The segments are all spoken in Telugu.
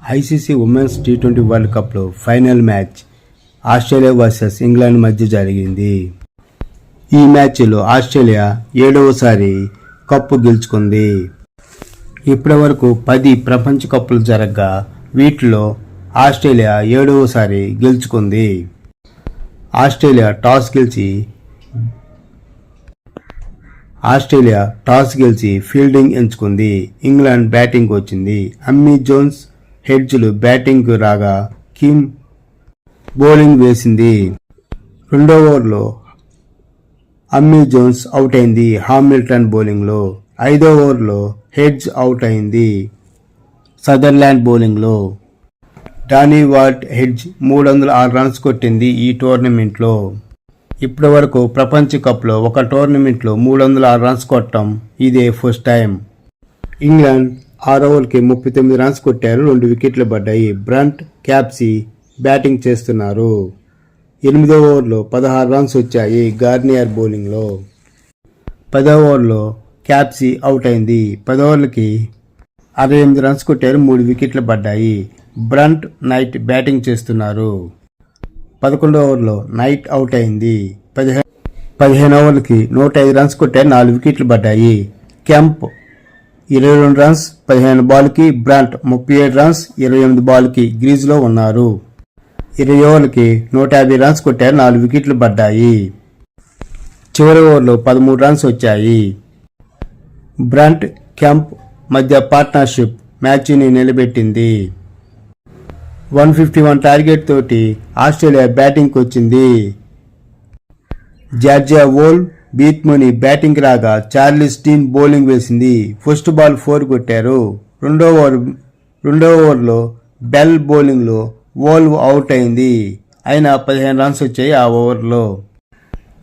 ఐసీసీ ఉమెన్స్ టీ20 వరల్డ్ కప్లో final match Australia versus England మధ్య జరిగింది. ఈ మ్యాచ్లో ఆస్ట్రేలియా 7వసారి కప్పు గెలుచుకుంది. ఇప్పటివరకు 10 ప్రపంచ కప్పులు జరగగా వీటిలో ఆస్ట్రేలియా 7వసారి గెలుచుకుంది. ఆస్ట్రేలియా టాస్ గెలిచి ఫీల్డింగ్ ఎంచుకుంది. ఇంగ్లాండ్ బ్యాటింగ్ వచ్చింది. అమ్మీ జోన్స్ హెడ్జ్లు బ్యాటింగ్ రాగా కిమ్ బౌలింగ్ వేసింది. రెండో ఓవర్లో అమ్మీ జోన్స్ అవుట్ అయింది హామిల్టన్ బౌలింగ్లో. 5వ ఓవర్లో హెడ్జ్ అవుట్ అయింది సదర్లాండ్ బౌలింగ్లో. డానీ వార్డ్ హెడ్జ్ 306 రన్స్ కొట్టింది ఈ టోర్నమెంట్లో. ఇప్పటి వరకు ప్రపంచ కప్లో ఒక టోర్నమెంట్లో 306 రన్స్ కొట్టడం ఇదే ఫస్ట్ టైం. ఇంగ్లాండ్ 6 ఓవర్లకి 39 రన్స్ కొట్టారు. 2 వికెట్లు పడ్డాయి. బ్రంట్ క్యాప్సీ బ్యాటింగ్ చేస్తున్నారు. 8వ ఓవర్లో 16 రన్స్ వచ్చాయి గార్నియర్ బౌలింగ్లో. 10వ ఓవర్లో క్యాప్సీ అవుట్ అయింది. 10 ఓవర్లకి 68 రన్స్ కొట్టారు. 3 వికెట్లు పడ్డాయి. బ్రంట్ నైట్ బ్యాటింగ్ చేస్తున్నారు. 11వ ఓవర్లో నైట్ అవుట్ అయింది. 15 ఓవర్లకి 105 రన్స్ కొట్టారు. 4 వికెట్లు పడ్డాయి. కెంప్ 22 రన్స్ 15 బాల్కి. బ్రంట్ 37 రన్స్ 28 బాల్కి గ్రీజ్లో ఉన్నారు. 20 ఓవర్లకి 150 రన్స్ కొట్టారు. 4 వికెట్లు పడ్డాయి. చివరి ఓవర్లో 13 రన్స్ వచ్చాయి. బ్రంట్ కెంప్ మధ్య పార్ట్నర్షిప్ మ్యాచ్ని నిలబెట్టింది. 151 టార్గెట్ తోటి ఆస్ట్రేలియా బ్యాటింగ్కి వచ్చింది. జార్జియా వోల్ బీత్మని బ్యాటింగ్ రాగా చార్లిస్ డీన్ బౌలింగ్ వేసింది. ఫస్ట్ బాల్ 4 కొట్టారు. రెండో ఓవర్లో బెల్ బౌలింగ్లో వోల్వ్ అవుట్ అయింది. అయినా 15 రన్స్ వచ్చాయి ఆ ఓవర్లో.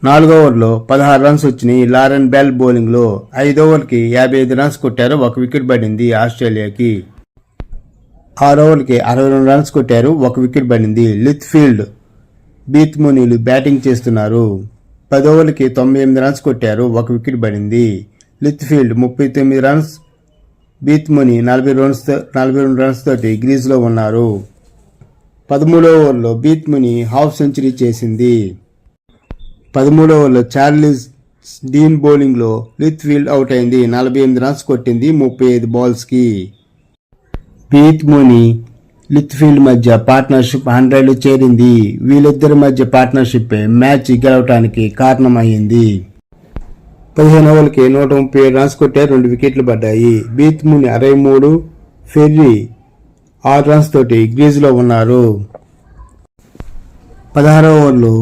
4వ ఓవర్లో 16 రన్స్ వచ్చినాయి లారెన్ బెల్ బౌలింగ్లో. 5 ఓవర్కి 55 రన్స్ కొట్టారు. 1 వికెట్ పడింది ఆస్ట్రేలియాకి. 6 ఓవర్లకి 62 రన్స్ కొట్టారు. 1 వికెట్ పడింది. లిత్ఫీల్డ్ బీత్మునీలు బ్యాటింగ్ చేస్తున్నారు. 10 ఓవర్లకి 98 రన్స్ కొట్టారు. 1 వికెట్ పడింది. లిత్ఫీల్డ్ 39 రన్స్ బీత్ముని 42 రన్స్ తోటి గ్రీజ్లో ఉన్నారు. 13వ ఓవర్లో బీత్ముని హాఫ్ సెంచరీ చేసింది. 13వ ఓవర్లో చార్లిస్ డీన్ బౌలింగ్లో లిత్ఫీల్డ్ అవుట్ అయింది. 48 రన్స్ కొట్టింది 35 బాల్స్కి. బీత్ముని లిత్ఫీల్డ్ మధ్య పార్ట్నర్షిప్ 100 చేరింది. వీళ్ళిద్దరి మధ్య పార్ట్నర్షిప్ మ్యాచ్ గెలవటానికి కారణమైంది. 15 ఓవర్లకి 137 రన్స్ కొట్టారు. 2 వికెట్లు పడ్డాయి. బీత్ముని 63, ఫెర్రీ 6 రన్స్ తోటి గ్రీజ్లో ఉన్నారు. 16వ ఓవర్లో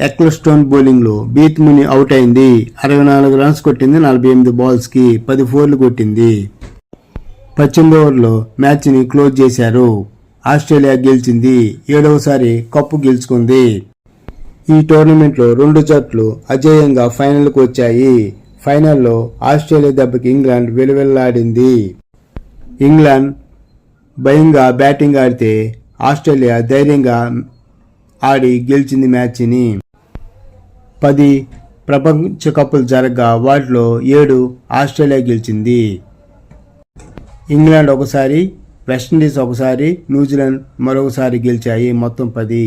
ఎక్లెస్టోన్ బౌలింగ్లో బీత్ముని అవుట్ అయింది. 64 రన్స్ కొట్టింది 48 బాల్స్కి. 10 ఫోర్లు కొట్టింది. 18వ ఓవర్లో మ్యాచ్ని క్లోజ్ చేశారు. ఆస్ట్రేలియా గెలిచింది. 7వసారి కప్పు గెలుచుకుంది. ఈ టోర్నమెంట్లో 2 జట్లు అజేయంగా ఫైనల్కు వచ్చాయి. ఫైనల్లో ఆస్ట్రేలియా దెబ్బకి ఇంగ్లాండ్ వెలువెల్లాడింది. ఇంగ్లాండ్ భయంగా బ్యాటింగ్ ఆడితే ఆస్ట్రేలియా ధైర్యంగా ఆడి గెలిచింది మ్యాచ్ని. 10 ప్రపంచ కప్పులు జరగగా వాటిలో 7 ఆస్ట్రేలియా గెలిచింది. ఇంగ్లాండ్ ఒకసారి, వెస్టిండీస్ ఒకసారి, న్యూజిలాండ్ మరొకసారి గెలిచాయి. మొత్తం 10.